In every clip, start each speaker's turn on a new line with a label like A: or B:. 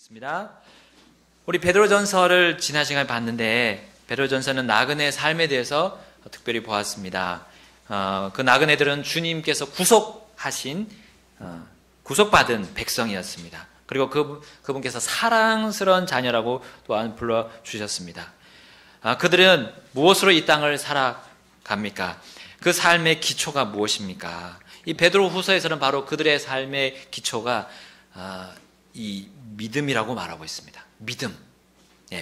A: 있습니다. 우리 베드로전서를 지난 시간에 봤는데 베드로전서는 나그네의 삶에 대해서 특별히 보았습니다. 그 나그네들은 주님께서 구속받은 백성이었습니다. 그리고 그분께서 사랑스러운 자녀라고 또한 불러주셨습니다. 그들은 무엇으로 이 땅을 살아갑니까? 그 삶의 기초가 무엇입니까? 이 베드로 후서에서는 바로 그들의 삶의 기초가 이 믿음이라고 말하고 있습니다. 믿음.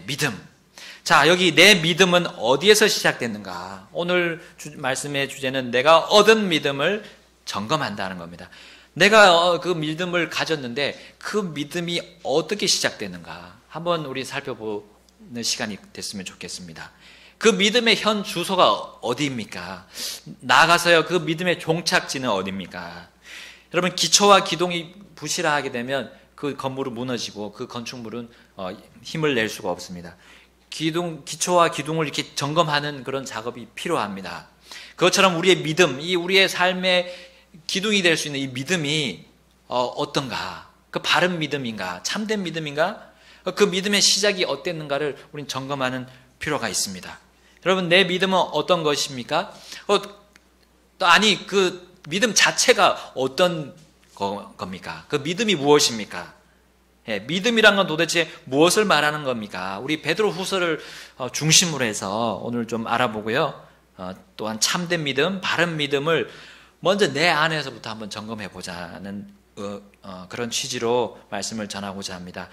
A: 믿음. 자, 여기 내 믿음은 어디에서 시작됐는가? 오늘 말씀의 주제는 내가 얻은 믿음을 점검한다는 겁니다. 내가 그 믿음을 가졌는데 그 믿음이 어떻게 시작됐는가? 한번 우리 살펴보는 시간이 됐으면 좋겠습니다. 그 믿음의 현 주소가 어디입니까? 나아가서요, 그 믿음의 종착지는 어디입니까? 여러분, 기초와 기둥이 부실하게 되면 그 건물은 무너지고 그 건축물은 힘을 낼 수가 없습니다. 기초와 기둥을 이렇게 점검하는 그런 작업이 필요합니다. 그것처럼 우리의 믿음, 이 우리의 삶의 기둥이 될 수 있는 이 믿음이 어떤가? 그 바른 믿음인가? 참된 믿음인가? 그 믿음의 시작이 어땠는가를 우리는 점검하는 필요가 있습니다. 여러분, 내 믿음은 어떤 것입니까? 아니, 그 믿음 자체가 어떤 겁니까? 그 믿음이 무엇입니까? 믿음이란 건 도대체 무엇을 말하는 겁니까? 우리 베드로 후서를 중심으로 해서 오늘 좀 알아보고요. 또한 참된 믿음, 바른 믿음을 먼저 내 안에서부터 한번 점검해 보자는 그런 취지로 말씀을 전하고자 합니다.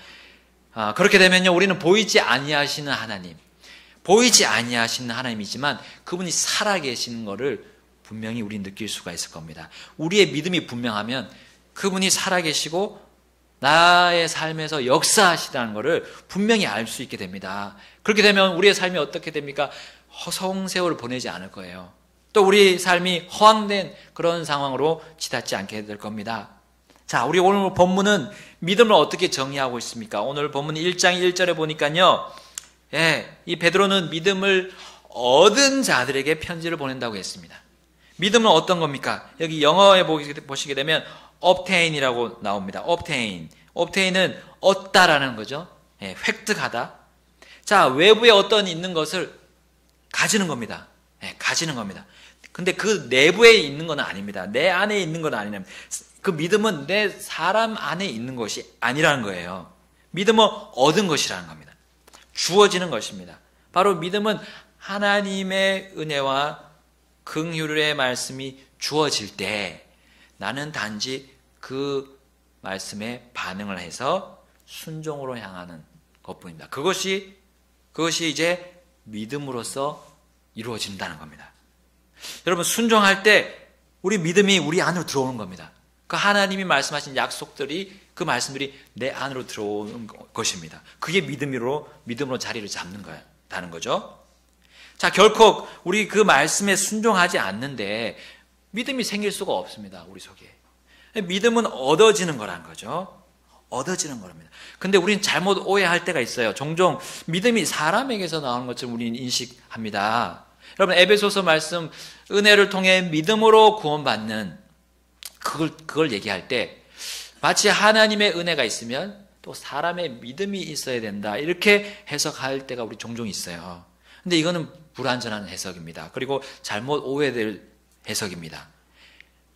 A: 그렇게 되면요, 우리는 보이지 아니하시는 하나님이지만 그분이 살아계시는 것을 분명히 우리 느낄 수가 있을 겁니다. 우리의 믿음이 분명하면 그분이 살아계시고 나의 삶에서 역사하시다는 것을 분명히 알 수 있게 됩니다. 그렇게 되면 우리의 삶이 어떻게 됩니까? 허송세월을 보내지 않을 거예요. 또 우리 삶이 허황된 그런 상황으로 치닫지 않게 될 겁니다. 자, 우리 오늘 본문은 믿음을 어떻게 정의하고 있습니까? 오늘 본문 1장 1절에 보니까요, 이 베드로는 믿음을 얻은 자들에게 편지를 보낸다고 했습니다. 믿음은 어떤 겁니까? 여기 영어에 보시게 되면 obtain이라고 나옵니다. obtain은 얻다라는 거죠. 획득하다. 자, 외부에 어떤 있는 것을 가지는 겁니다. 가지는 겁니다. 근데 그 내부에 있는 건 아닙니다. 내 안에 있는 건 아니랍니다. 그 믿음은 내 사람 안에 있는 것이 아니라는 거예요. 믿음은 얻은 것이라는 겁니다. 주어지는 것입니다. 바로 믿음은 하나님의 은혜와 긍휼의 말씀이 주어질 때 나는 단지 그 말씀에 반응을 해서 순종으로 향하는 것뿐입니다. 그것이 이제 믿음으로써 이루어진다는 겁니다. 여러분, 순종할 때 우리 믿음이 우리 안으로 들어오는 겁니다. 그 하나님이 말씀하신 약속들이, 그 말씀들이 내 안으로 들어오는 것입니다. 그게 믿음으로 자리를 잡는다는 거죠. 자, 결코 우리 그 말씀에 순종하지 않는데 믿음이 생길 수가 없습니다. 우리 속에. 믿음은 얻어지는 거란 거죠. 얻어지는 겁니다. 근데 우리는 잘못 오해할 때가 있어요. 종종 믿음이 사람에게서 나오는 것처럼 우리는 인식합니다. 여러분, 에베소서 말씀, 은혜를 통해 믿음으로 구원받는 그걸 얘기할 때 마치 하나님의 은혜가 있으면 또 사람의 믿음이 있어야 된다, 이렇게 해석할 때가 우리 종종 있어요. 근데 이거는 불완전한 해석입니다. 그리고 잘못 오해될 해석입니다.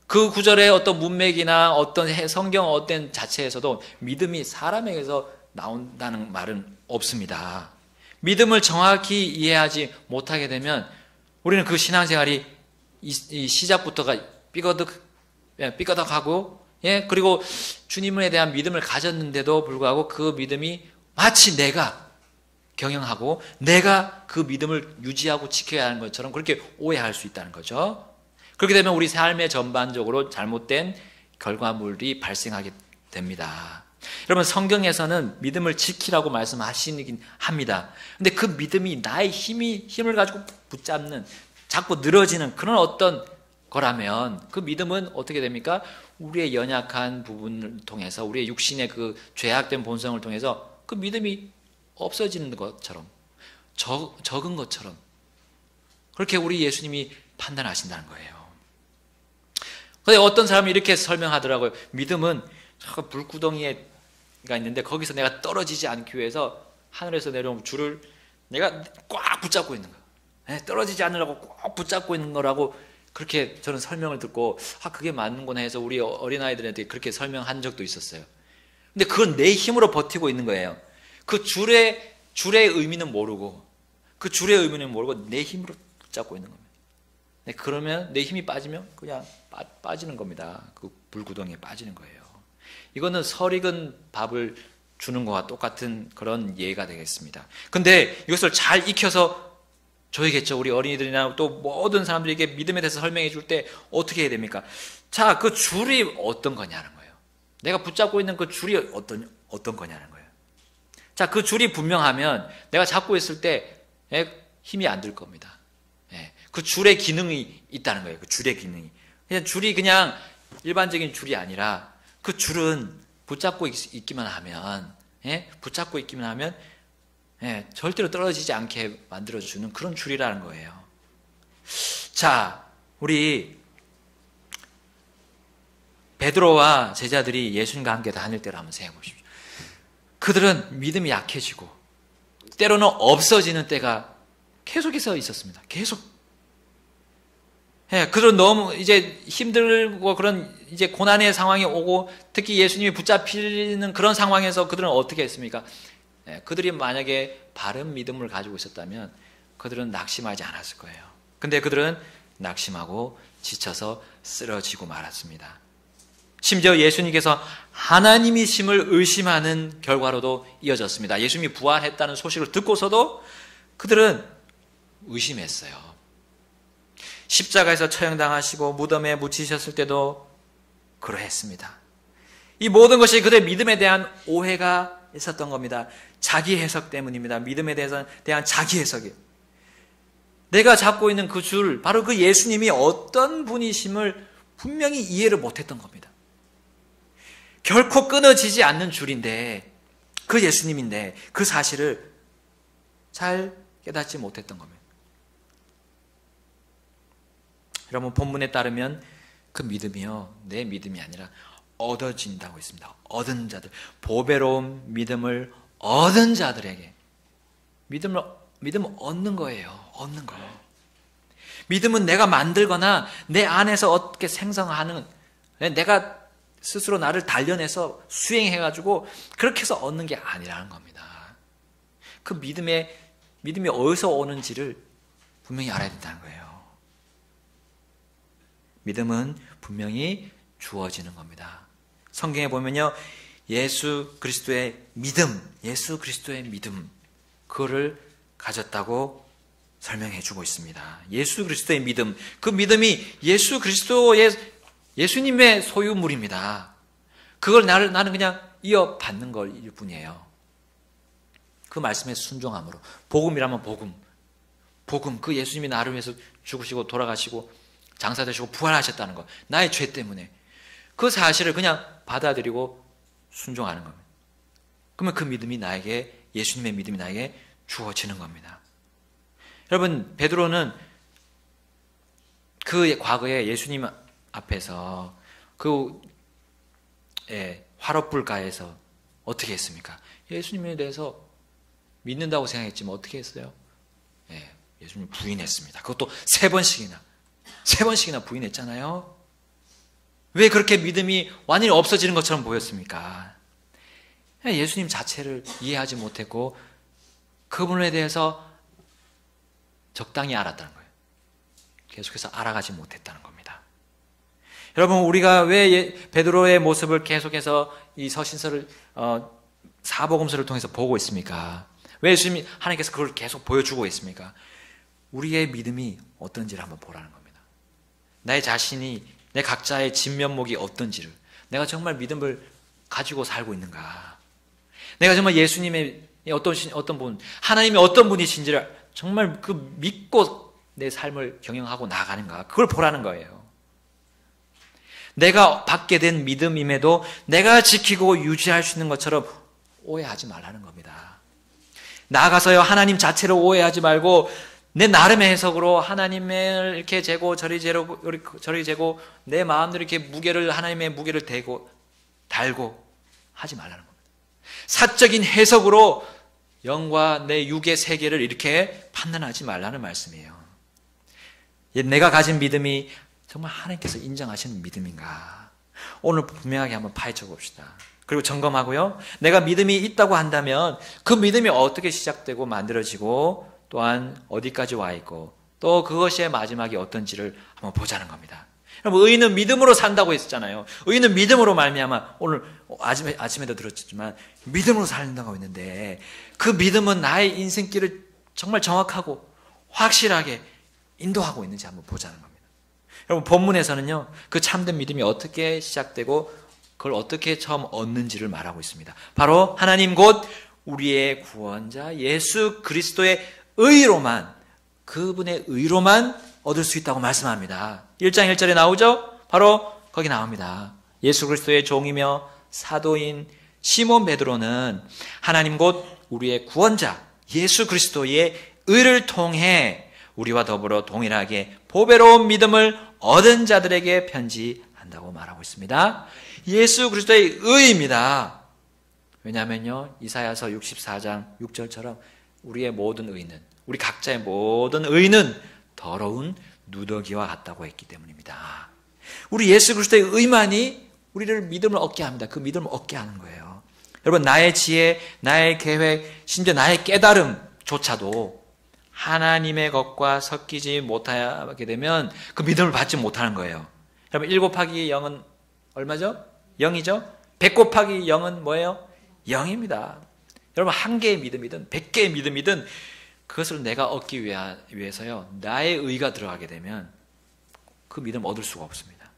A: 그 구절의 어떤 문맥이나 어떤 성경 어떤 자체에서도 믿음이 사람에게서 나온다는 말은 없습니다. 믿음을 정확히 이해하지 못하게 되면 우리는 그 신앙생활이 이 시작부터가 삐거덕하고, 그리고 주님에 대한 믿음을 가졌는데도 불구하고 그 믿음이 마치 내가 경영하고 내가 그 믿음을 유지하고 지켜야 하는 것처럼 그렇게 오해할 수 있다는 거죠. 그렇게 되면 우리 삶의 전반적으로 잘못된 결과물이 발생하게 됩니다. 여러분, 성경에서는 믿음을 지키라고 말씀하시긴 합니다. 근데 그 믿음이 나의 힘을 가지고 붙잡는, 자꾸 늘어지는 그런 어떤 거라면 그 믿음은 어떻게 됩니까? 우리의 연약한 부분을 통해서, 우리의 육신의 그 죄악된 본성을 통해서 그 믿음이 없어지는 것처럼, 적은 것처럼 그렇게 우리 예수님이 판단하신다는 거예요. 근데 어떤 사람이 이렇게 설명하더라고요. 믿음은 물구덩이에 있는데 거기서 내가 떨어지지 않기 위해서 하늘에서 내려온 줄을 내가 꽉 붙잡고 있는 거야. 떨어지지 않으려고 꽉 붙잡고 있는 거라고 그렇게 저는 설명을 듣고 그게 맞는구나 해서 우리 어린아이들한테 그렇게 설명한 적도 있었어요. 근데 그건 내 힘으로 버티고 있는 거예요. 그 줄의 의미는 모르고 내 힘으로 붙잡고 있는 겁니다. 그러면 내 힘이 빠지면 그냥 빠지는 겁니다. 그 불구덩이에 빠지는 거예요. 이거는 설익은 밥을 주는 것과 똑같은 그런 예가 되겠습니다. 근데 이것을 잘 익혀서 줘야겠죠. 우리 어린이들이나 또 모든 사람들에게 믿음에 대해서 설명해 줄 때 어떻게 해야 됩니까? 자, 그 줄이 어떤 거냐는 거예요. 내가 붙잡고 있는 그 줄이 어떤 거냐는 거예요. 자, 그 줄이 분명하면 내가 잡고 있을 때 힘이 안 들 겁니다. 그 줄의 기능이 있다는 거예요. 그 줄의 기능이. 그냥 줄이 그냥 일반적인 줄이 아니라 그 줄은 붙잡고 있기만 하면 절대로 떨어지지 않게 만들어주는 그런 줄이라는 거예요. 자, 우리 베드로와 제자들이 예수님과 함께 다닐 때를 한번 생각해 보십시오. 그들은 믿음이 약해지고 때로는 없어지는 때가 계속해서 있었습니다. 계속. 그들은 너무 이제 힘들고 그런 이제 고난의 상황이 오고 특히 예수님이 붙잡히는 그런 상황에서 그들은 어떻게 했습니까? 그들이 만약에 바른 믿음을 가지고 있었다면 그들은 낙심하지 않았을 거예요. 근데 그들은 낙심하고 지쳐서 쓰러지고 말았습니다. 심지어 예수님께서 하나님이심을 의심하는 결과로도 이어졌습니다. 예수님이 부활했다는 소식을 듣고서도 그들은 의심했어요. 십자가에서 처형당하시고 무덤에 묻히셨을 때도 그러했습니다. 이 모든 것이 그들의 믿음에 대한 오해가 있었던 겁니다. 자기 해석 때문입니다. 믿음에 대한 자기 해석이에요. 내가 잡고 있는 그 줄, 바로 그 예수님이 어떤 분이심을 분명히 이해를 못했던 겁니다. 결코 끊어지지 않는 줄인데, 그 예수님인데 그 사실을 잘 깨닫지 못했던 겁니다. 여러분, 본문에 따르면 그 믿음이요, 내 믿음이 아니라 얻어진다고 했습니다. 얻은 자들, 보배로운 믿음을 얻은 자들에게 믿음을 얻는 거예요. 얻는 거예요. 믿음은 내가 만들거나 내 안에서 어떻게 생성하는, 내가 스스로 나를 단련해서 수행해가지고 그렇게 해서 얻는 게 아니라는 겁니다. 그 믿음이 어디서 오는지를 분명히 알아야 된다는 거예요. 믿음은 분명히 주어지는 겁니다. 성경에 보면요, 예수 그리스도의 믿음, 그거를 가졌다고 설명해 주고 있습니다. 예수 그리스도의 믿음, 그 믿음이 예수님의 소유물입니다. 그걸 나는 그냥 이어받는 것일 뿐이에요. 그 말씀에 순종함으로, 복음이라면 복음, 그 예수님이 나를 위해서 죽으시고 돌아가시고 장사되시고 부활하셨다는 것, 나의 죄 때문에 그 사실을 그냥 받아들이고 순종하는 겁니다. 그러면 그 믿음이 예수님의 믿음이 나에게 주어지는 겁니다. 여러분, 베드로는 그 과거에 예수님 앞에서 그 화롯불가에서 어떻게 했습니까? 예수님에 대해서 믿는다고 생각했지만 어떻게 했어요? 예수님 부인했습니다. 그것도 세 번씩이나 부인했잖아요. 왜 그렇게 믿음이 완전히 없어지는 것처럼 보였습니까? 예수님 자체를 이해하지 못했고 그분에 대해서 적당히 알았다는 거예요. 계속해서 알아가지 못했다는 겁니다. 여러분, 우리가 왜 베드로의 모습을 계속해서 이 서신서를 사복음서를 통해서 보고 있습니까? 왜 예수님이 하나님께서 그걸 계속 보여주고 있습니까? 우리의 믿음이 어떤지를 한번 보라는 겁니다. 나의 자신이, 내 각자의 진면목이 어떤지를, 내가 정말 믿음을 가지고 살고 있는가, 내가 정말 예수님의 어떤 분, 하나님이 어떤 분이신지를 정말 그 믿고 내 삶을 경영하고 나가는가, 그걸 보라는 거예요. 내가 받게 된 믿음임에도 내가 지키고 유지할 수 있는 것처럼 오해하지 말라는 겁니다. 나아가서요, 하나님 자체를 오해하지 말고 내 나름의 해석으로 하나님을 이렇게 재고 저리 재고 내 마음대로 이렇게 하나님의 무게를 달고 하지 말라는 겁니다. 사적인 해석으로 영과 내 육의 세계를 이렇게 판단하지 말라는 말씀이에요. 내가 가진 믿음이 정말 하나님께서 인정하시는 믿음인가? 오늘 분명하게 한번 파헤쳐 봅시다. 그리고 점검하고요. 내가 믿음이 있다고 한다면 그 믿음이 어떻게 시작되고 만들어지고 또한 어디까지 와 있고 또 그것의 마지막이 어떤지를 한번 보자는 겁니다. 여러분, 의인은 믿음으로 산다고 했었잖아요. 의인은 믿음으로 말미암아, 오늘 아침에도 들었지만 믿음으로 산다고 했는데 그 믿음은 나의 인생길을 정말 정확하고 확실하게 인도하고 있는지 한번 보자는 겁니다. 여러분, 본문에서는요, 그 참된 믿음이 어떻게 시작되고 그걸 어떻게 처음 얻는지를 말하고 있습니다. 바로 하나님 곧 우리의 구원자 예수 그리스도의 의로만, 그분의 의로만 얻을 수 있다고 말씀합니다. 1장 1절에 나오죠? 바로 거기 나옵니다. 예수 그리스도의 종이며 사도인 시몬 베드로는 하나님 곧 우리의 구원자 예수 그리스도의 의를 통해 우리와 더불어 동일하게 보배로운 믿음을 얻은 자들에게 편지한다고 말하고 있습니다. 예수 그리스도의 의입니다. 왜냐하면요, 이사야서 64장 6절처럼 우리의 모든 의는, 우리 각자의 모든 의는 더러운 누더기와 같다고 했기 때문입니다. 우리 예수 그리스도의 의만이 우리를 믿음을 얻게 합니다. 그 믿음을 얻게 하는 거예요. 여러분, 나의 지혜, 나의 계획, 심지어 나의 깨달음조차도 하나님의 것과 섞이지 못하게 되면 그 믿음을 받지 못하는 거예요. 여러분, 1 곱하기 0은 얼마죠? 0이죠? 100 곱하기 0은 뭐예요? 0입니다. 여러분, 1개의 믿음이든 100개의 믿음이든 그것을 내가 얻기 위해서요, 나의 의가 들어가게 되면 그 믿음 얻을 수가 없습니다.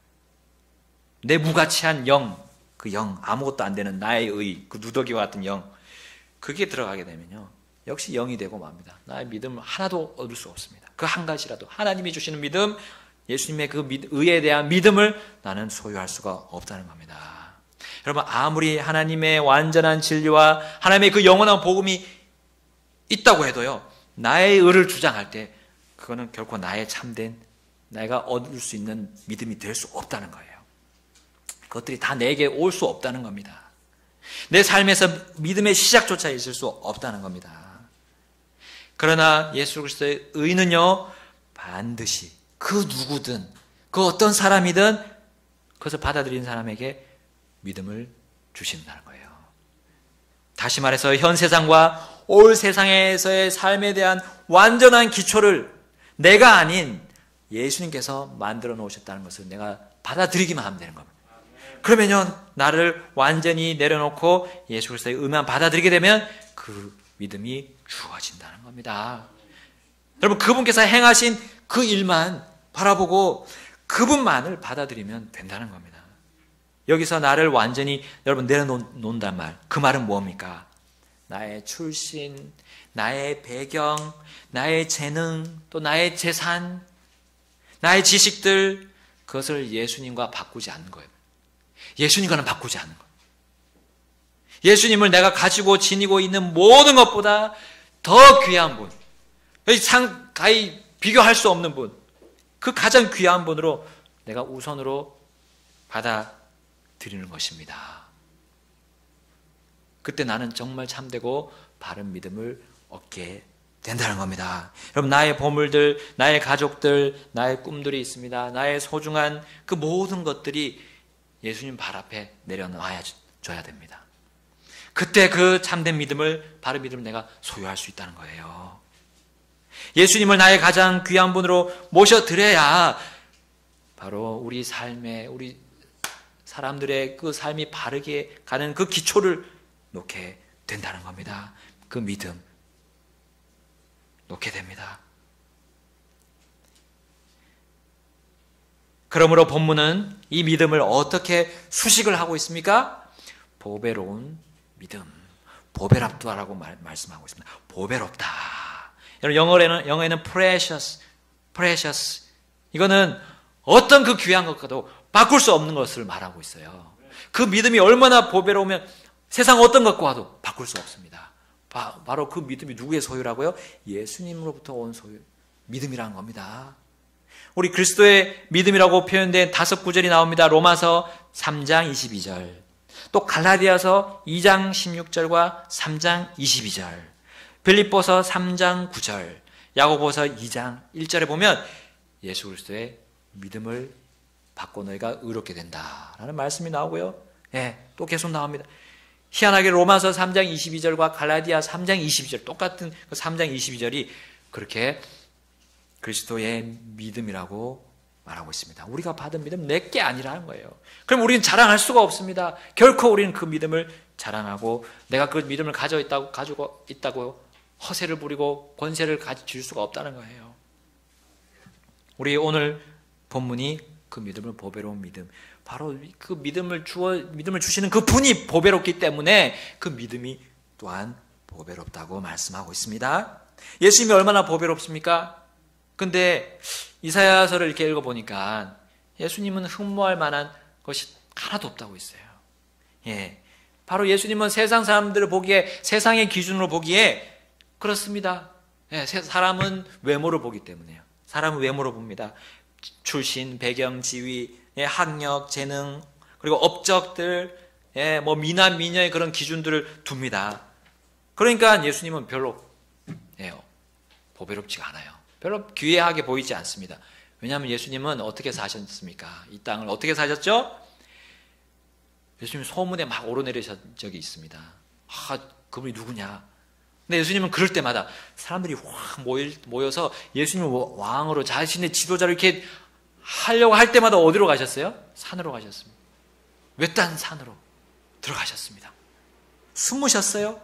A: 내 무가치한 0, 그 0, 아무것도 안 되는 나의 의, 그 누더기와 같은 0, 그게 들어가게 되면요, 역시 0이 되고 맙니다. 나의 믿음을 하나도 얻을 수 없습니다. 그 한 가지라도 하나님이 주시는 믿음, 예수님의 그 의에 대한 믿음을 나는 소유할 수가 없다는 겁니다. 여러분, 아무리 하나님의 완전한 진리와 하나님의 그 영원한 복음이 있다고 해도요, 나의 의를 주장할 때 그거는 결코 나의 참된, 내가 얻을 수 있는 믿음이 될 수 없다는 거예요. 그것들이 다 내게 올 수 없다는 겁니다. 내 삶에서 믿음의 시작조차 있을 수 없다는 겁니다. 그러나 예수 그리스도의 의는요, 반드시 그 누구든 그 어떤 사람이든 그것을 받아들인 사람에게 믿음을 주신다는 거예요. 다시 말해서 현 세상과 올 세상에서의 삶에 대한 완전한 기초를 내가 아닌 예수님께서 만들어 놓으셨다는 것을 내가 받아들이기만 하면 되는 겁니다. 그러면요, 나를 완전히 내려놓고 예수 그리스도의 의만 받아들이게 되면 그 믿음이 주어진다는 겁니다. 여러분, 그분께서 행하신 그 일만 바라보고 그분만을 받아들이면 된다는 겁니다. 여기서 나를 완전히 여러분 내려놓는단 말, 그 말은 뭡니까? 나의 출신, 나의 배경, 나의 재능, 또 나의 재산, 나의 지식들, 그것을 예수님과 바꾸지 않는 거예요. 예수님과는 바꾸지 않는 거예요. 예수님을 내가 가지고 지니고 있는 모든 것보다 더 귀한 분, 가히 비교할 수 없는 분, 그 가장 귀한 분으로 내가 우선으로 받아들이는 것입니다. 그때 나는 정말 참되고 바른 믿음을 얻게 된다는 겁니다. 여러분, 나의 보물들, 나의 가족들, 나의 꿈들이 있습니다. 나의 소중한 그 모든 것들이 예수님 발 앞에 내려놔야 줘야 됩니다. 그때 그 참된 믿음을, 바른 믿음을 내가 소유할 수 있다는 거예요. 예수님을 나의 가장 귀한 분으로 모셔드려야 바로 우리 삶에, 우리 사람들의 그 삶이 바르게 가는 그 기초를 놓게 된다는 겁니다. 그 믿음 놓게 됩니다. 그러므로 본문은 이 믿음을 어떻게 수식을 하고 있습니까? 보배로운 믿음, 보배롭다라고 말씀하고 있습니다. 보배롭다. 여러분, 영어에는 precious, precious. 이거는 어떤 그 귀한 것과도 바꿀 수 없는 것을 말하고 있어요. 그 믿음이 얼마나 보배로우면 세상 어떤 것과도 바꿀 수 없습니다. 바로 그 믿음이 누구의 소유라고요? 예수님으로부터 온 소유, 믿음이라는 겁니다. 우리 그리스도의 믿음이라고 표현된 5 구절이 나옵니다. 로마서 3장 22절. 또 갈라디아서 2장 16절과 3장 22절, 빌립보서 3장 9절, 야고보서 2장 1절에 보면 예수 그리스도의 믿음을 받고 너희가 의롭게 된다라는 말씀이 나오고요. 또 계속 나옵니다. 희한하게 로마서 3장 22절과 갈라디아 3장 22절, 똑같은 그 3장 22절이 그렇게 그리스도의 믿음이라고 말하고 있습니다. 우리가 받은 믿음 내게 아니라는 거예요. 그럼 우리는 자랑할 수가 없습니다. 결코 우리는 그 믿음을 자랑하고 내가 그 믿음을 가지고 있다고 허세를 부리고 권세를 가질 수가 없다는 거예요. 우리 오늘 본문이 그 믿음을 보배로운 믿음, 바로 그 믿음을 주시는 그 분이 보배롭기 때문에 그 믿음이 또한 보배롭다고 말씀하고 있습니다. 예수님이 얼마나 보배롭습니까? 근데 이사야서를 이렇게 읽어보니까 예수님은 흠모할 만한 것이 하나도 없다고 했어요. 바로 예수님은 세상 사람들을 보기에, 세상의 기준으로 보기에 그렇습니다. 사람은 외모를 보기 때문에요. 사람은 외모로 봅니다. 출신, 배경, 지위, 학력, 재능, 그리고 업적들, 미남, 미녀의 그런 기준들을 둡니다. 그러니까 예수님은 별로 보배롭지가 않아요. 별로 귀하게 보이지 않습니다. 왜냐하면 예수님은 어떻게 사셨습니까? 이 땅을 어떻게 사셨죠? 예수님 소문에 막 오르내리신 적이 있습니다. 그분이 누구냐? 근데 예수님은 그럴 때마다 사람들이 확 모여서 예수님을 왕으로 자신의 지도자를 이렇게 하려고 할 때마다 어디로 가셨어요? 산으로 가셨습니다. 외딴 산으로 들어가셨습니다. 숨으셨어요.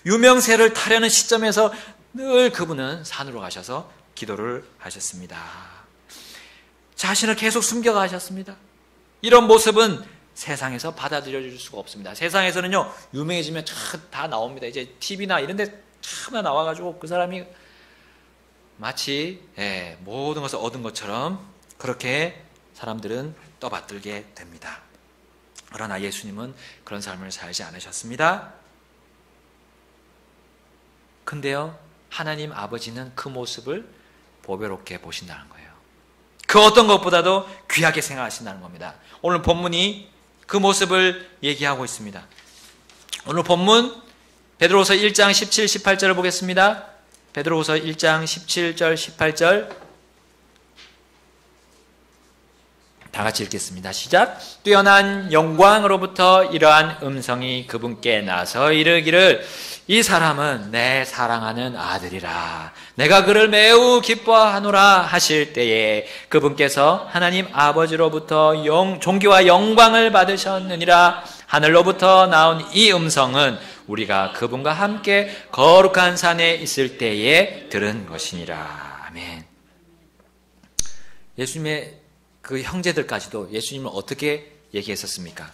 A: 유명세를 타려는 시점에서 늘 그분은 산으로 가셔서 기도를 하셨습니다. 자신을 계속 숨겨가셨습니다. 이런 모습은 세상에서 받아들여질 수가 없습니다. 세상에서는요, 유명해지면 다 나옵니다. 이제 TV나 이런 데 참 나와가지고 그 사람이 마치 모든 것을 얻은 것처럼 그렇게 사람들은 떠받들게 됩니다. 그러나 예수님은 그런 삶을 살지 않으셨습니다. 근데요, 하나님 아버지는 그 모습을 보배롭게 보신다는 거예요. 그 어떤 것보다도 귀하게 생각하신다는 겁니다. 오늘 본문이 그 모습을 얘기하고 있습니다. 오늘 본문 베드로후서 1장 17, 18절을 보겠습니다. 베드로후서 1장 17절, 18절 다 같이 읽겠습니다. 시작. 뛰어난 영광으로부터 이러한 음성이 그분께 나서 이르기를 이 사람은 내 사랑하는 아들이라 내가 그를 매우 기뻐하노라 하실 때에 그분께서 하나님 아버지로부터 존귀와 영광을 받으셨느니라. 하늘로부터 나온 이 음성은 우리가 그분과 함께 거룩한 산에 있을 때에 들은 것이니라. 아멘. 예수님의 그 형제들까지도 예수님을 어떻게 얘기했었습니까?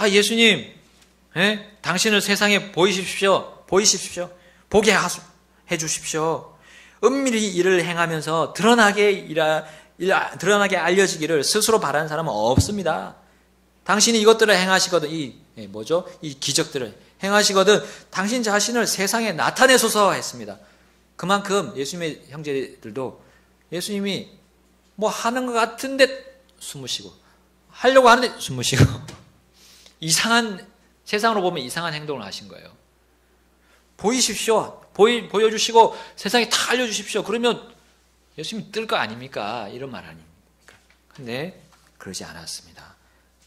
A: 예수님, 당신을 세상에 보이십시오. 보게 해주십시오. 은밀히 일을 행하면서 드러나게 알려지기를 스스로 바라는 사람은 없습니다. 당신이 이것들을 행하시거든, 이 기적들을 행하시거든 당신 자신을 세상에 나타내소서 했습니다. 그만큼 예수님의 형제들도 예수님이 하는 것 같은데 숨으시고 하려고 하는데 숨으시고 이상한, 세상으로 보면 이상한 행동을 하신 거예요. 보이십시오. 보여주시고 세상에 다 알려주십시오. 그러면 예수님이 뜰 거 아닙니까? 이런 말 아닙니까? 근데 그러지 않았습니다.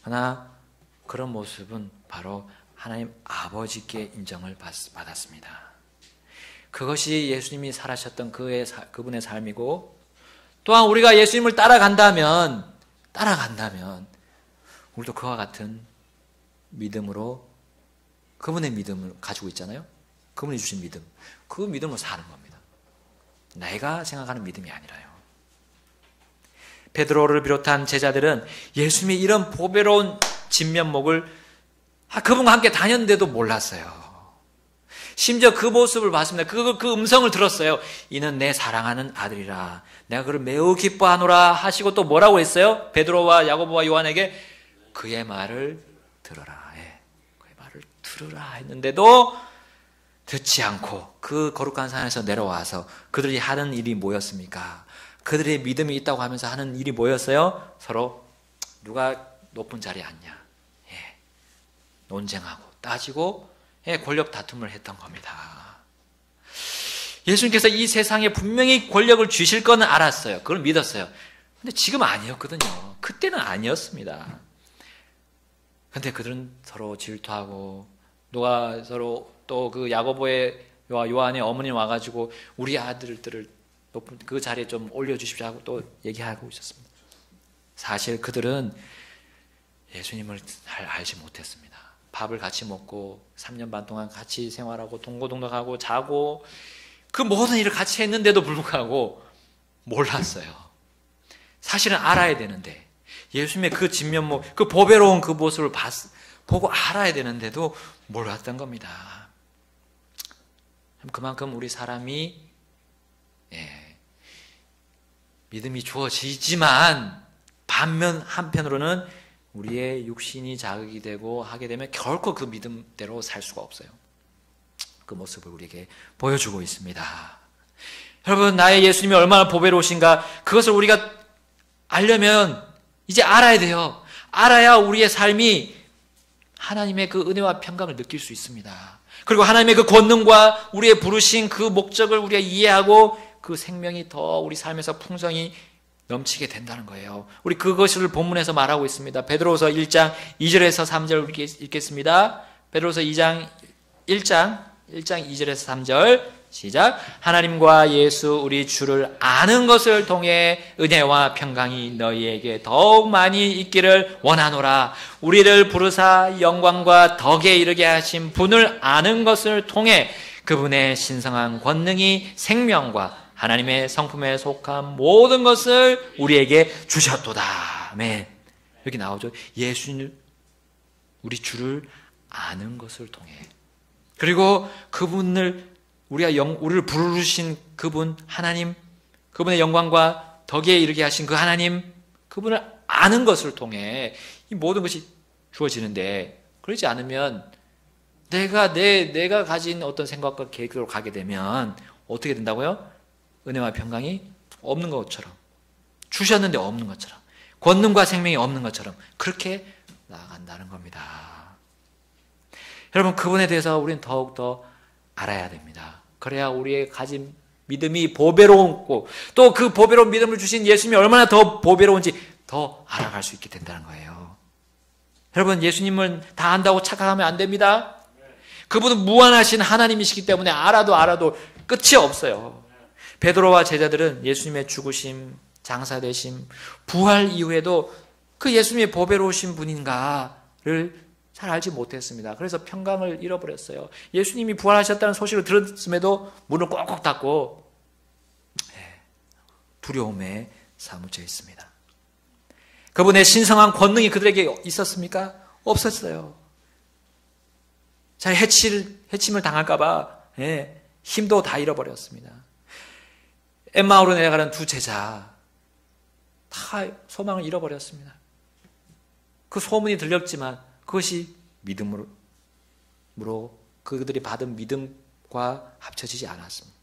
A: 그러나 그런 모습은 바로 하나님 아버지께 인정을 받았습니다. 그것이 예수님이 살아셨던 그분의 삶이고, 또한 우리가 예수님을 따라간다면 우리도 그와 같은 믿음으로 그분의 믿음을 가지고 있잖아요. 그분이 주신 믿음, 그 믿음으로 사는 겁니다. 내가 생각하는 믿음이 아니라요. 베드로를 비롯한 제자들은 예수님의 이런 보배로운 진면목을 그분과 함께 다녔는데도 몰랐어요. 심지어 그 모습을 봤습니다. 그 음성을 들었어요. 이는 내 사랑하는 아들이라 내가 그를 매우 기뻐하노라 하시고 또 뭐라고 했어요? 베드로와 야고보와 요한에게 그의 말을 들어라. 그의 말을 들으라 했는데도 듣지 않고 그 거룩한 산에서 내려와서 그들이 하는 일이 뭐였습니까? 그들의 믿음이 있다고 하면서 하는 일이 뭐였어요? 서로 누가 높은 자리에 앉냐, 논쟁하고 따지고 권력 다툼을 했던 겁니다. 예수님께서 이 세상에 분명히 권력을 주실 거는 알았어요. 그걸 믿었어요. 근데 지금 아니었거든요. 그때는 아니었습니다. 근데 그들은 서로 질투하고 누가 서로 또 그 야고보의 요한의 어머니 와가지고 우리 아들들을 높은 그 자리에 좀 올려주십시오 하고 또 얘기하고 있었습니다. 사실 그들은 예수님을 잘 알지 못했습니다. 밥을 같이 먹고 3년 반 동안 같이 생활하고 동고동락하고 자고 그 모든 일을 같이 했는데도 불구하고 몰랐어요. 사실은 알아야 되는데 예수님의 그 진면목, 그 보배로운 그 모습을 보고 알아야 되는데도 몰랐던 겁니다. 그만큼 우리 사람이 믿음이 주어지지만 반면 한편으로는 우리의 육신이 자극이 되고 하게 되면 결코 그 믿음대로 살 수가 없어요. 그 모습을 우리에게 보여주고 있습니다. 여러분, 나의 예수님이 얼마나 보배로우신가 그것을 우리가 알려면 이제 알아야 돼요. 알아야 우리의 삶이 하나님의 그 은혜와 평강을 느낄 수 있습니다. 그리고 하나님의 그 권능과 우리의 부르신 그 목적을 우리가 이해하고 그 생명이 더 우리 삶에서 풍성히 넘치게 된다는 거예요. 우리 그것을 본문에서 말하고 있습니다. 베드로후서 1장 2절에서 3절 읽겠습니다. 베드로후서 1장 2절에서 3절 시작. 하나님과 예수 우리 주를 아는 것을 통해 은혜와 평강이 너희에게 더욱 많이 있기를 원하노라. 우리를 부르사 영광과 덕에 이르게 하신 분을 아는 것을 통해 그분의 신성한 권능이 생명과 하나님의 성품에 속한 모든 것을 우리에게 주셨도다. 아멘. 여기 나오죠. 예수님 우리 주를 아는 것을 통해 그리고 그분을 우리를 부르신 그분 하나님, 그분의 영광과 덕에 이르게 하신 그 하나님, 그분을 아는 것을 통해 이 모든 것이 주어지는데 그러지 않으면 내가 가진 어떤 생각과 계획으로 가게 되면 어떻게 된다고요? 은혜와 평강이 없는 것처럼 주셨는데 없는 것처럼 권능과 생명이 없는 것처럼 그렇게 나아간다는 겁니다. 여러분, 그분에 대해서 우리는 더욱더 알아야 됩니다. 그래야 우리의 가진 믿음이 보배롭고 또 그 보배로운 믿음을 주신 예수님이 얼마나 더 보배로운지 더 알아갈 수 있게 된다는 거예요. 여러분, 예수님은 다 안다고 착각하면 안 됩니다. 그분은 무한하신 하나님이시기 때문에 알아도 끝이 없어요. 베드로와 제자들은 예수님의 죽으심, 장사되심, 부활 이후에도 그 예수님의 보배로우신 분인가를 잘 알지 못했습니다. 그래서 평강을 잃어버렸어요. 예수님이 부활하셨다는 소식을 들었음에도 문을 꼭꼭 닫고 두려움에 사무쳐 있습니다. 그분의 신성한 권능이 그들에게 있었습니까? 없었어요. 잘 해침을 당할까 봐 힘도 다 잃어버렸습니다. 엠마오로 내려가는 두 제자 다 소망을 잃어버렸습니다. 그 소문이 들렸지만 그것이 믿음으로 그들이 받은 믿음과 합쳐지지 않았습니다.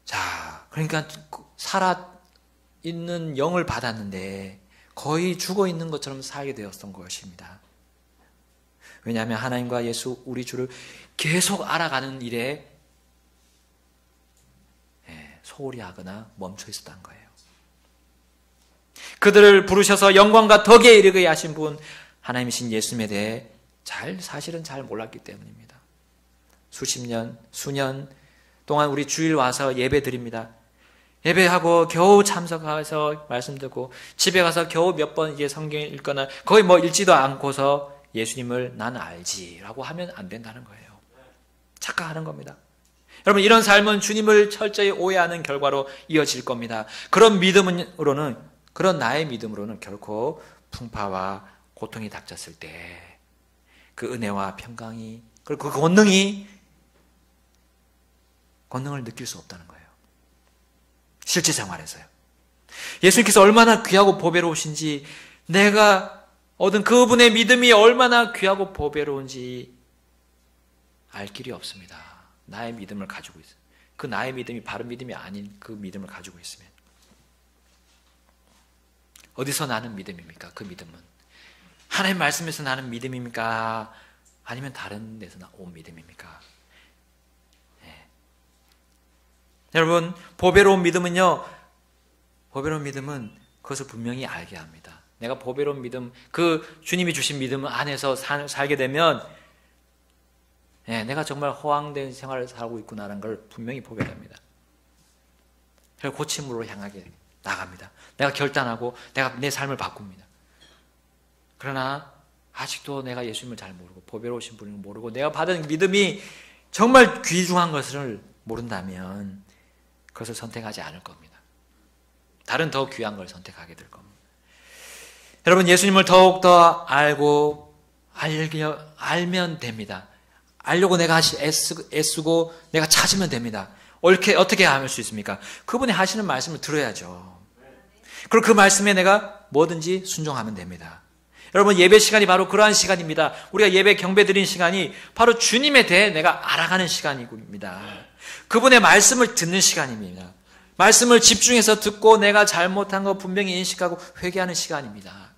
A: 자, 그러니까 살아있는 영을 받았는데 거의 죽어있는 것처럼 살게 되었던 것입니다. 왜냐하면 하나님과 예수 우리 주를 계속 알아가는 일에 소홀히 하거나 멈춰 있었던 거예요. 그들을 부르셔서 영광과 덕에 이르게 하신 분 하나님이신 예수님에 대해 사실은 잘 몰랐기 때문입니다. 수년 동안 우리 주일 와서 예배 드립니다. 예배하고 겨우 참석해서 말씀 듣고 집에 가서 겨우 몇 번 이제 성경 읽거나 거의 읽지도 않고서 예수님을 나는 알지라고 하면 안 된다는 거예요. 착각하는 겁니다. 여러분, 이런 삶은 주님을 철저히 오해하는 결과로 이어질 겁니다. 그런 나의 믿음으로는 결코 풍파와 고통이 닥쳤을 때 그 은혜와 평강이 그리고 그 권능을 느낄 수 없다는 거예요. 실제 생활에서요. 예수님께서 얼마나 귀하고 보배로우신지 내가 얻은 그분의 믿음이 얼마나 귀하고 보배로운지 알 길이 없습니다. 나의 믿음을 가지고 있어요. 그 나의 믿음이 바른 믿음이 아닌 그 믿음을 가지고 있으면 어디서 나는 믿음입니까? 그 믿음은 하나님 말씀에서 나는 믿음입니까? 아니면 다른 데서 온 믿음입니까? 네. 여러분, 보배로운 믿음은요, 보배로운 믿음은 그것을 분명히 알게 합니다. 내가 보배로운 믿음, 그 주님이 주신 믿음 안에서 살게 되면 내가 정말 허황된 생활을 살고 있구나라는 걸 분명히 보게 됩니다. 그래서 고침으로 향하게 나갑니다. 내가 결단하고 내가 내 삶을 바꿉니다. 그러나 아직도 내가 예수님을 잘 모르고 보배로우신 분을 모르고 내가 받은 믿음이 정말 귀중한 것을 모른다면 그것을 선택하지 않을 겁니다. 다른 더 귀한 걸 선택하게 될 겁니다. 여러분, 예수님을 더욱더 알면 됩니다. 알려고 내가 애쓰고 내가 찾으면 됩니다. 어떻게 할 수 있습니까? 그분이 하시는 말씀을 들어야죠. 그리고 그 말씀에 내가 뭐든지 순종하면 됩니다. 여러분, 예배 시간이 바로 그러한 시간입니다. 우리가 예배 경배 드린 시간이 바로 주님에 대해 내가 알아가는 시간입니다. 그분의 말씀을 듣는 시간입니다. 말씀을 집중해서 듣고 내가 잘못한 거 분명히 인식하고 회개하는 시간입니다.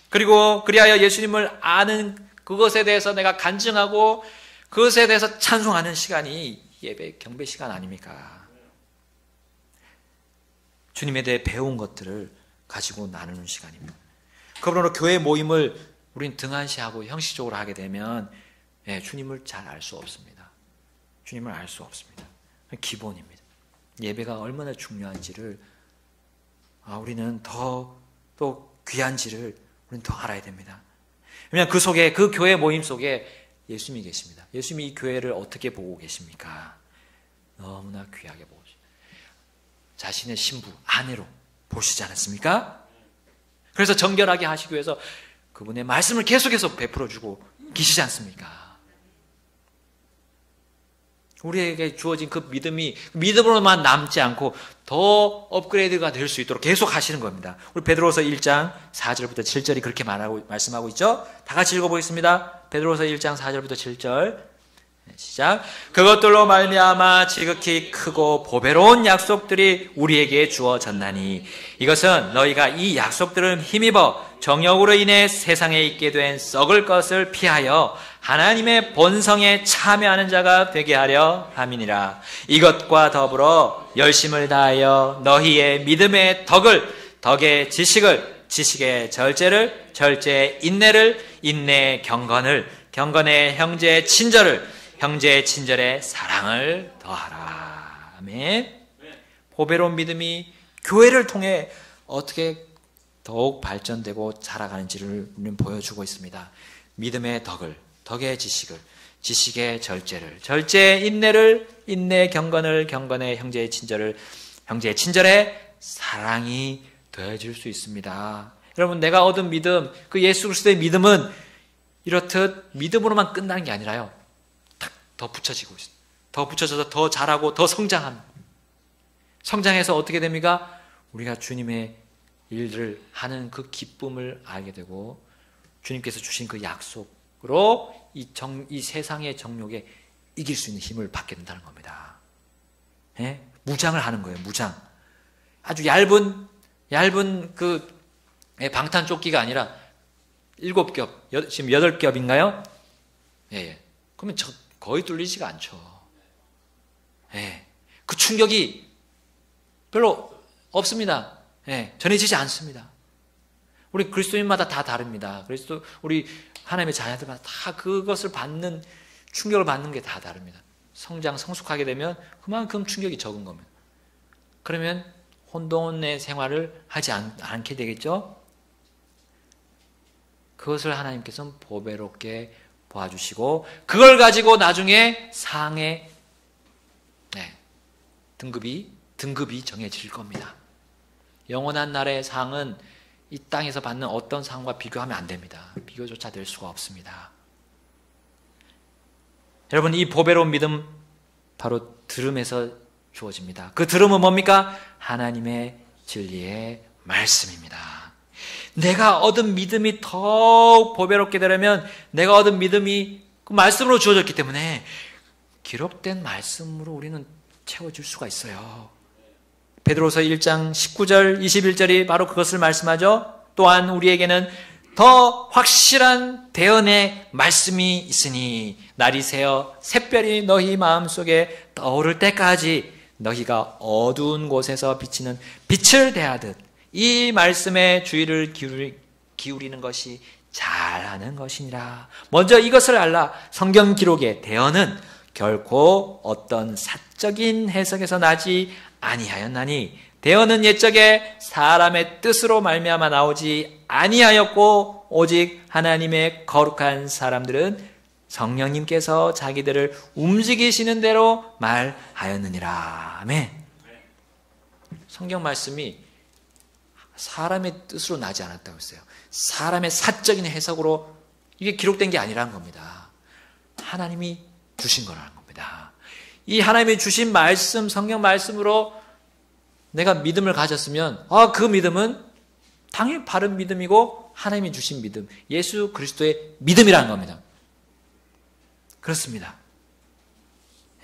A: 그리고 그리하여 예수님을 아는 그것에 대해서 내가 간증하고 그것에 대해서 찬송하는 시간이 예배 경배 시간 아닙니까? 주님에 대해 배운 것들을 가지고 나누는 시간입니다. 그러므로 교회 모임을 우리는 등한시하고 형식적으로 하게 되면 주님을 잘 알 수 없습니다. 주님을 알 수 없습니다. 기본입니다. 예배가 얼마나 중요한지를 우리는 또 귀한지를 우리는 더 알아야 됩니다. 왜냐하면 그 속에, 그 교회 모임 속에 예수님이 계십니다. 예수님이 이 교회를 어떻게 보고 계십니까? 너무나 귀하게 보고 계십니다. 자신의 신부, 아내로 보시지 않았습니까? 그래서 정결하게 하시기 위해서 그분의 말씀을 계속해서 베풀어주고 계시지 않습니까? 우리에게 주어진 그 믿음이 믿음으로만 남지 않고 더 업그레이드가 될 수 있도록 계속 하시는 겁니다. 우리 베드로서 1장 4절부터 7절이 그렇게 말씀하고 있죠? 다 같이 읽어보겠습니다. 베드로서 1장 4절부터 7절 시작. 그것들로 말미암아 지극히 크고 보배로운 약속들이 우리에게 주어졌나니 이것은 너희가 이 약속들을 힘입어 정욕으로 인해 세상에 있게 된 썩을 것을 피하여 하나님의 본성에 참여하는 자가 되게 하려 함이니라. 이것과 더불어 열심을 다하여 너희의 믿음의 덕의 지식을, 지식의 절제를, 절제의 인내를, 인내의 경건을, 경건의 형제의 친절을, 형제의 친절에 사랑을 더하라. 아멘. 보배로운 믿음이 교회를 통해 어떻게 더욱 발전되고 자라가는지를 우리는 보여주고 있습니다. 믿음의 덕의 지식을, 지식의 절제를, 절제의 인내를, 인내의 경건을, 경건의 형제의 친절을, 형제의 친절에 사랑이 더해질 수 있습니다. 여러분, 내가 얻은 믿음, 그 예수 그리스도의 믿음은 이렇듯 믿음으로만 끝나는 게 아니라요. 더 붙여지고 있습니다. 더 붙여져서 더 자라고 더 성장합니다. 성장해서 어떻게 됩니까? 우리가 주님의 일들을 하는 그 기쁨을 알게 되고 주님께서 주신 그 약속으로 이 세상의 정욕에 이길 수 있는 힘을 받게 된다는 겁니다. 무장을 하는 거예요. 무장. 아주 얇은 그 방탄조끼가 아니라 7겹, 지금 8겹인가요? 예. 그러면 거의 뚫리지가 않죠. 예. 그 충격이 별로 없습니다. 예. 전해지지 않습니다. 우리 그리스도인마다 다 다릅니다. 우리 하나님의 자녀들마다 다 그것을 받는, 충격을 받는 게 다 다릅니다. 성숙하게 되면 그만큼 충격이 적은 겁니다. 그러면 혼돈의 생활을 하지 않게 되겠죠? 그것을 하나님께서는 보배롭게 도와주시고 그걸 가지고 나중에 상의 등급이 정해질 겁니다. 영원한 날의 상은 이 땅에서 받는 어떤 상과 비교하면 안 됩니다. 비교조차 될 수가 없습니다. 여러분, 이 보배로운 믿음 바로 들음에서 주어집니다. 그 들음은 뭡니까? 하나님의 진리의 말씀입니다. 내가 얻은 믿음이 더욱 보배롭게 되려면 내가 얻은 믿음이 그 말씀으로 주어졌기 때문에 기록된 말씀으로 우리는 채워질 수가 있어요. 베드로서 1장 19절 21절이 바로 그것을 말씀하죠. 또한 우리에게는 더 확실한 대언의 말씀이 있으니 날이 새어 샛별이 너희 마음속에 떠오를 때까지 너희가 어두운 곳에서 비치는 빛을 대하듯 이 말씀에 주의를 기울이는 것이 잘하는 것이니라. 먼저 이것을 알라. 성경 기록의 대언은 결코 어떤 사적인 해석에서 나지 아니하였나니 대언은 옛적에 사람의 뜻으로 말미암아 나오지 아니하였고 오직 하나님의 거룩한 사람들은 성령님께서 자기들을 움직이시는 대로 말하였느니라. 아멘. 성경 말씀이 사람의 뜻으로 나지 않았다고 했어요. 사람의 사적인 해석으로 이게 기록된 게 아니라는 겁니다. 하나님이 주신 거라는 겁니다. 이 하나님이 주신 말씀, 성경 말씀으로 내가 믿음을 가졌으면 그 믿음은 당연히 바른 믿음이고 하나님이 주신 믿음, 예수 그리스도의 믿음이라는 겁니다. 그렇습니다.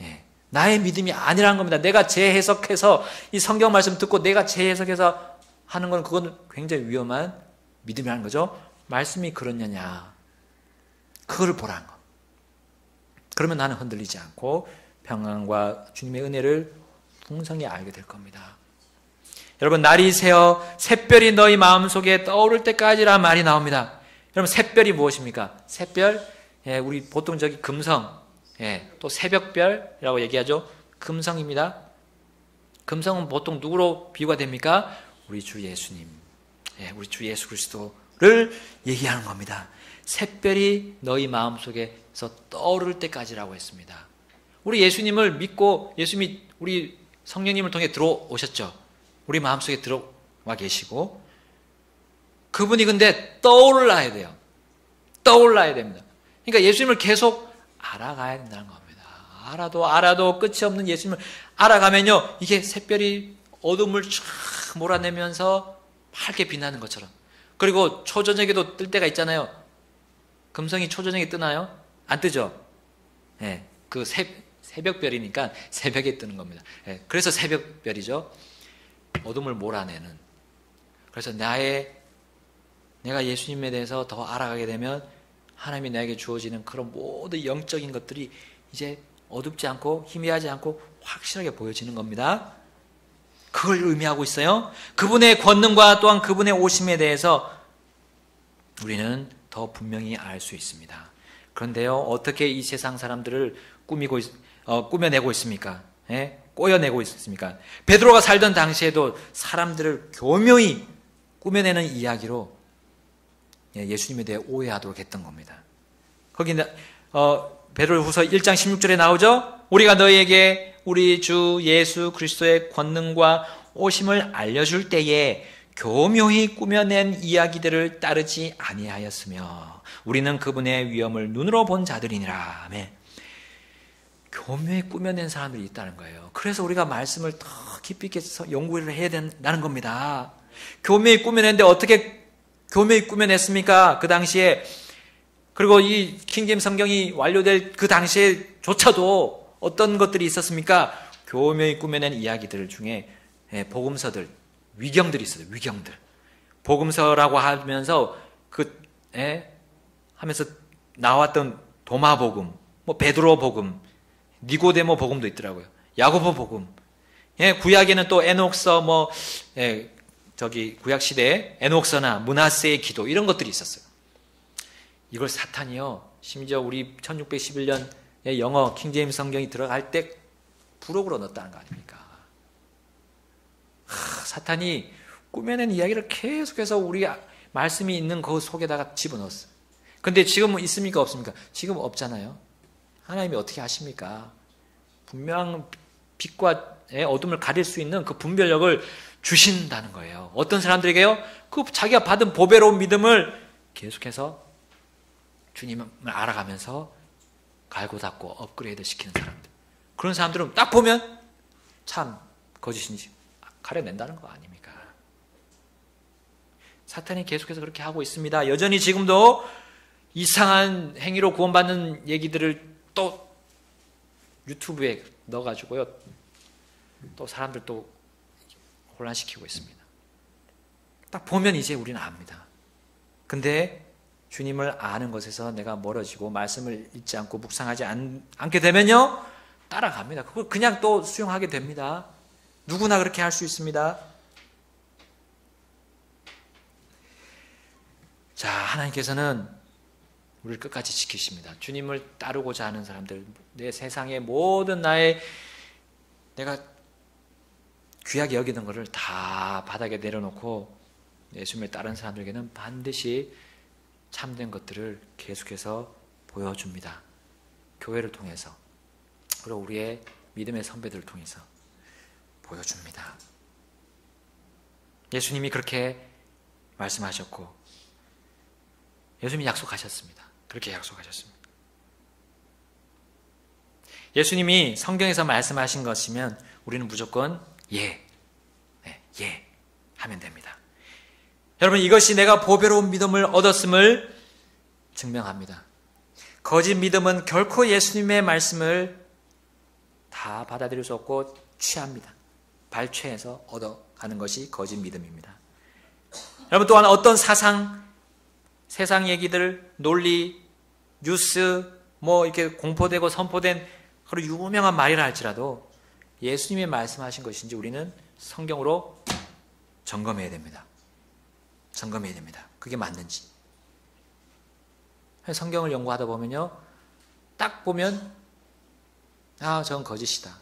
A: 예, 나의 믿음이 아니라는 겁니다. 내가 재해석해서 이 성경 말씀 듣고 내가 재해석해서 하는 건 그건 굉장히 위험한 믿음이라는 거죠. 말씀이 그렇느냐 그걸 보라는 거. 그러면 나는 흔들리지 않고 평안과 주님의 은혜를 풍성히 알게 될 겁니다. 여러분, 날이 새어 샛별이 너희 마음속에 떠오를 때까지라는 말이 나옵니다. 여러분, 샛별이 무엇입니까? 샛별, 우리 보통 저기 금성, 또 새벽별이라고 얘기하죠. 금성입니다. 금성은 보통 누구로 비유가 됩니까? 우리 주 예수님, 우리 주 예수 그리스도를 얘기하는 겁니다. 샛별이 너희 마음속에서 떠오를 때까지라고 했습니다. 우리 예수님을 믿고 예수님이 우리 성령님을 통해 들어오셨죠. 우리 마음속에 들어와 계시고 그분이 근데 떠올라야 돼요. 떠올라야 됩니다. 그러니까 예수님을 계속 알아가야 된다는 겁니다. 알아도 끝이 없는 예수님을 알아가면요, 이게 샛별이 어둠을 쫙 몰아내면서 밝게 빛나는 것처럼. 그리고 초저녁에도 뜰 때가 있잖아요. 금성이 초저녁에 뜨나요? 안 뜨죠? 그 새벽별이니까 새벽에 뜨는 겁니다. 그래서 새벽별이죠. 어둠을 몰아내는. 그래서 내가 예수님에 대해서 더 알아가게 되면 하나님이 나에게 주어지는 그런 모든 영적인 것들이 이제 어둡지 않고 희미하지 않고 확실하게 보여지는 겁니다. 그걸 의미하고 있어요. 그분의 권능과 또한 그분의 오심에 대해서 우리는 더 분명히 알 수 있습니다. 그런데요, 어떻게 이 세상 사람들을 꾸며내고 있습니까? 꼬여내고 있습니까? 베드로가 살던 당시에도 사람들을 교묘히 꾸며내는 이야기로 예수님에 대해 오해하도록 했던 겁니다. 거기 베드로후서 1장 16절에 나오죠. 우리가 너희에게 우리 주 예수 그리스도의 권능과 오심을 알려줄 때에 교묘히 꾸며낸 이야기들을 따르지 아니하였으며 우리는 그분의 위엄을 눈으로 본 자들이니라. 아멘. 교묘히 꾸며낸 사람들이 있다는 거예요. 그래서 우리가 말씀을 더 깊이 있게 연구를 해야 된다는 겁니다. 교묘히 꾸며냈는데 어떻게 교묘히 꾸며냈습니까? 그 당시에. 그리고 이 킹제임스 성경이 완료될 그 당시에조차도 어떤 것들이 있었습니까? 교묘히 꾸며낸 이야기들 중에 복음서들, 위경들이 있어요. 위경들. 복음서라고 하면서 하면서 나왔던 도마복음, 베드로 복음, 니고데모 복음도 있더라고요. 야고보 복음. 구약에는 또 에녹서 구약 시대에 에녹서나 므낫세의 기도 이런 것들이 있었어요. 이걸 사탄이요, 심지어 우리 1611년의 영어 킹제임스 성경이 들어갈 때 부록으로 넣었다는 거 아닙니까? 사탄이 꾸며낸 이야기를 계속해서 우리 말씀이 있는 그 속에다가 집어넣었어요. 근데 지금은 있습니까? 없습니까? 지금 없잖아요. 하나님이 어떻게 하십니까? 분명 빛과 어둠을 가릴 수 있는 그 분별력을 주신다는 거예요. 어떤 사람들에게요? 그 자기가 받은 보배로운 믿음을 계속해서 주님을 알아가면서 갈고 닦고 업그레이드 시키는 사람들. 그런 사람들은 딱 보면 참 거짓인지 가려낸다는 거 아닙니까? 사탄이 계속해서 그렇게 하고 있습니다. 여전히 지금도 이상한 행위로 구원받는 얘기들을 또 유튜브에 넣어가지고요, 또 사람들 또 혼란시키고 있습니다. 딱 보면 이제 우리는 압니다. 근데 주님을 아는 것에서 내가 멀어지고 말씀을 읽지 않고 묵상하지 않게 되면요, 따라갑니다. 그걸 그냥 또 수용하게 됩니다. 누구나 그렇게 할 수 있습니다. 자, 하나님께서는 우리를 끝까지 지키십니다. 주님을 따르고자 하는 사람들, 내 세상의 모든 내가 귀하게 여기는 것을 다 바닥에 내려놓고 예수님을 따르는 사람들에게는 반드시 참된 것들을 계속해서 보여줍니다. 교회를 통해서, 그리고 우리의 믿음의 선배들을 통해서 보여줍니다. 예수님이 그렇게 말씀하셨고 예수님이 약속하셨습니다. 그렇게 약속하셨습니다. 예수님이 성경에서 말씀하신 것이면 우리는 무조건 예 하면 됩니다. 여러분, 이것이 내가 보배로운 믿음을 얻었음을 증명합니다. 거짓 믿음은 결코 예수님의 말씀을 다 받아들일 수 없고 취합니다. 발췌해서 얻어가는 것이 거짓 믿음입니다. 여러분, 또한 어떤 세상 얘기들, 논리, 뉴스, 이렇게 공포되고 선포된 그런 유명한 말이라 할지라도 예수님이 말씀하신 것인지 우리는 성경으로 점검해야 됩니다. 점검해야 됩니다. 그게 맞는지. 성경을 연구하다 보면요, 딱 보면 저건 거짓이다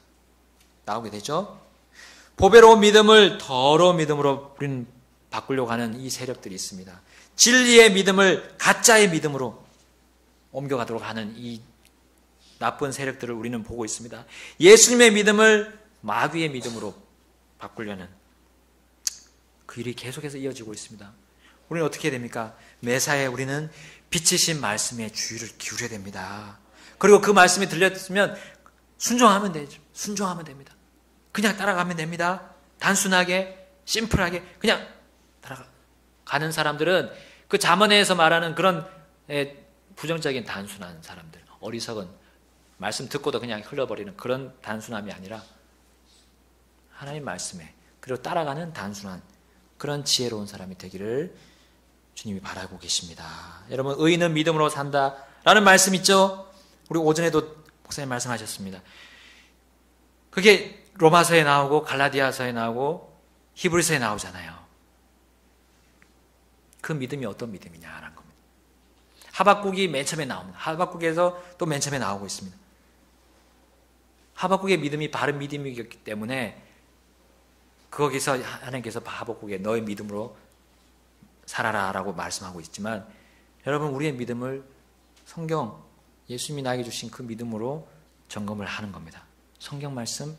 A: 나오게 되죠. 보배로운 믿음을 더러운 믿음으로 우리는 바꾸려고 하는 이 세력들이 있습니다. 진리의 믿음을 가짜의 믿음으로 옮겨가도록 하는 이 나쁜 세력들을 우리는 보고 있습니다. 예수님의 믿음을 마귀의 믿음으로 바꾸려는 그 일이 계속해서 이어지고 있습니다. 우리는 어떻게 해야 됩니까? 매사에 우리는 빛이신 말씀에 주의를 기울여야 됩니다. 그리고 그 말씀이 들렸으면 순종하면 되죠. 순종하면 됩니다. 그냥 따라가면 됩니다. 단순하게, 심플하게 그냥 따라가는 사람들은 그 잠언에서 말하는 그런 부정적인 단순한 사람들, 어리석은, 말씀 듣고도 그냥 흘러버리는 그런 단순함이 아니라 하나님 말씀에, 그리고 따라가는 단순한 그런 지혜로운 사람이 되기를 주님이 바라고 계십니다. 여러분, 의인은 믿음으로 산다라는 말씀 있죠? 우리 오전에도 목사님 말씀하셨습니다. 그게 로마서에 나오고 갈라디아서에 나오고 히브리서에 나오잖아요. 그 믿음이 어떤 믿음이냐라는 겁니다. 하박국이 맨 처음에 나옵니다. 하박국에서 또 맨 처음에 나오고 있습니다. 하박국의 믿음이 바른 믿음이었기 때문에 거기서 하나님께서 하박국에 너의 믿음으로 살아라 라고 말씀하고 있지만, 여러분, 우리의 믿음을 성경, 예수님이 나에게 주신 그 믿음으로 점검을 하는 겁니다. 성경 말씀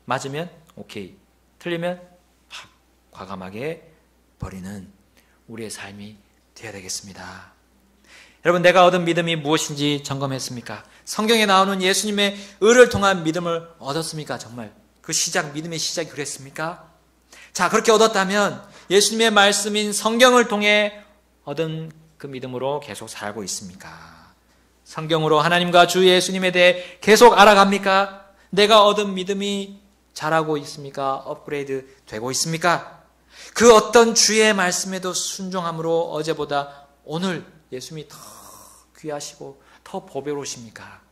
A: 맞으면 오케이, 틀리면 과감하게 버리는 우리의 삶이 되어야 되겠습니다. 여러분, 내가 얻은 믿음이 무엇인지 점검했습니까? 성경에 나오는 예수님의 의를 통한 믿음을 얻었습니까? 정말 그 믿음의 시작이 그랬습니까? 자, 그렇게 얻었다면 예수님의 말씀인 성경을 통해 얻은 그 믿음으로 계속 살고 있습니까? 성경으로 하나님과 주 예수님에 대해 계속 알아갑니까? 내가 얻은 믿음이 자라고 있습니까? 업그레이드 되고 있습니까? 그 어떤 주의 말씀에도 순종함으로 어제보다 오늘 예수님이 더 귀하시고 더 보배로우십니까?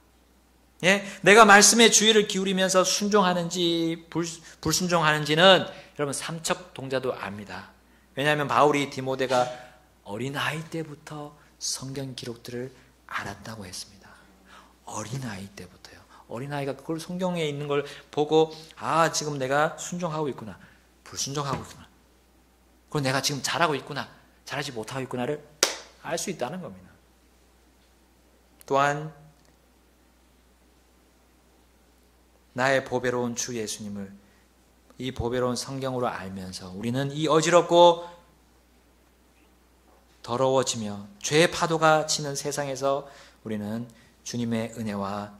A: 예? 내가 말씀에 주의를 기울이면서 순종하는지 불순종하는지는 여러분 삼척 동자도 압니다. 왜냐하면 바울이 디모데가 어린아이 때부터 성경 기록들을 알았다고 했습니다. 어린아이 때부터요. 어린아이가 그걸 성경에 있는 걸 보고 지금 내가 순종하고 있구나, 불순종하고 있구나, 그리고 내가 지금 잘하고 있구나, 잘하지 못하고 있구나를 알 수 있다는 겁니다. 또한 나의 보배로운 주 예수님을 이 보배로운 성경으로 알면서 우리는 이 어지럽고 더러워지며 죄의 파도가 치는 세상에서 우리는 주님의 은혜와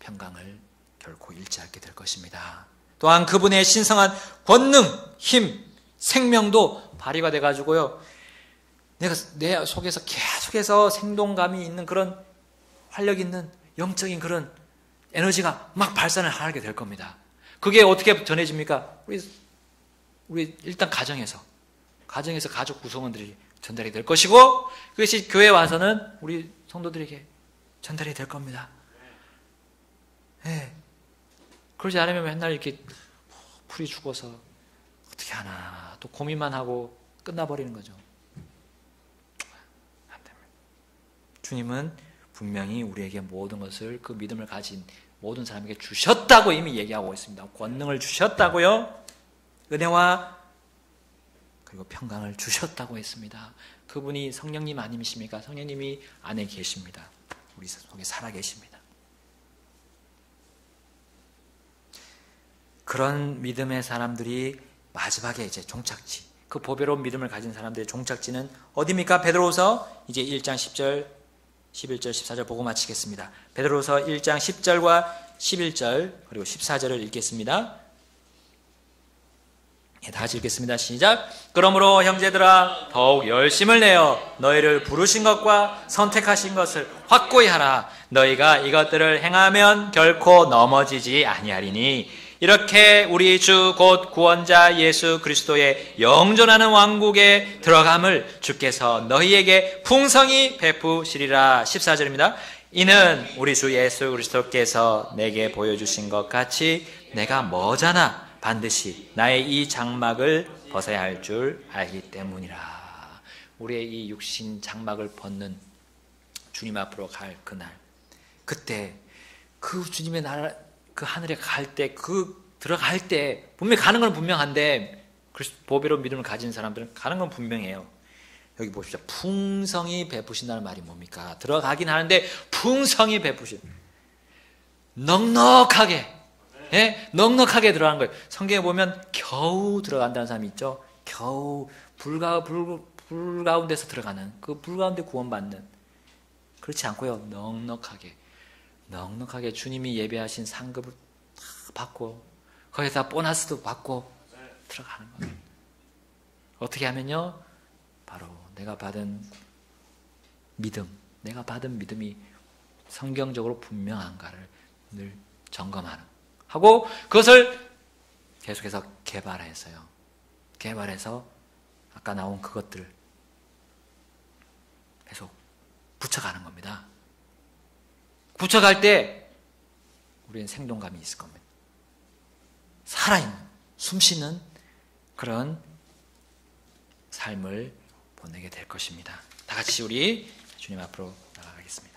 A: 평강을 결코 잃지 않게 될 것입니다. 또한 그분의 신성한 권능, 힘, 생명도 발휘가 돼가지고요, 내가 내 속에서 계속해서 생동감이 있는 그런 활력 있는 영적인 그런 에너지가 막 발산을 하게 될 겁니다. 그게 어떻게 전해집니까? 우리 일단 가정에서 가족 구성원들이 전달이 될 것이고 그것이 교회에 와서는 우리 성도들에게 전달이 될 겁니다. 네. 그러지 않으면 맨날 이렇게 풀이 죽어서 어떻게 하나 또 고민만 하고 끝나버리는 거죠. 안 됩니다. 주님은 분명히 우리에게 모든 것을 그 믿음을 가진 모든 사람에게 주셨다고 이미 얘기하고 있습니다. 권능을 주셨다고요. 은혜와 그리고 평강을 주셨다고 했습니다. 그분이 성령님 아님이십니까? 성령님이 안에 계십니다. 우리 속에 살아 계십니다. 그런 믿음의 사람들이 마지막에 이제 종착지, 그 보배로운 믿음을 가진 사람들의 종착지는 어디입니까? 베드로후서 이제 1장 10절, 11절, 14절 보고 마치겠습니다. 베드로후서 1장 10절과 11절 그리고 14절을 읽겠습니다. 다 같이 읽겠습니다. 시작. 그러므로 형제들아 더욱 열심을 내어 너희를 부르신 것과 선택하신 것을 확고히 하라. 너희가 이것들을 행하면 결코 넘어지지 아니하리니 이렇게 우리 주 곧 구원자 예수 그리스도의 영존하는 왕국에 들어감을 주께서 너희에게 풍성히 베푸시리라. 14절입니다. 이는 우리 주 예수 그리스도께서 내게 보여주신 것 같이 내가 머잖아 반드시 나의 이 장막을 벗어야 할 줄 알기 때문이라. 우리의 이 육신 장막을 벗는 주님 앞으로 갈 그날, 그때 그 주님의 나라 그 하늘에 갈 때, 들어갈 때 분명히 가는 건 분명한데 보배로운 믿음을 가진 사람들은 가는 건 분명해요. 여기 보십시오. 풍성히 베푸신다는 말이 뭡니까? 들어가긴 하는데 풍성히 베푸신, 넉넉하게, 예? 넉넉하게 들어가는 거예요. 성경에 보면 겨우 들어간다는 사람이 있죠. 겨우 불 가운데서 들어가는, 그 불 가운데 구원받는. 그렇지 않고요. 넉넉하게 주님이 예배하신 상급을 다 받고 거기다 보너스도 받고 들어가는 거예요. 어떻게 하면요? 바로 내가 받은 믿음이 성경적으로 분명한가를 늘 점검하는, 하고 그것을 계속해서 개발해서 아까 나온 그것들을 계속 붙여가는 겁니다. 붙여갈 때 우리는 생동감이 있을 겁니다. 살아있는, 숨쉬는 그런 삶을 보내게 될 것입니다. 다 같이 우리 주님 앞으로 나아가겠습니다.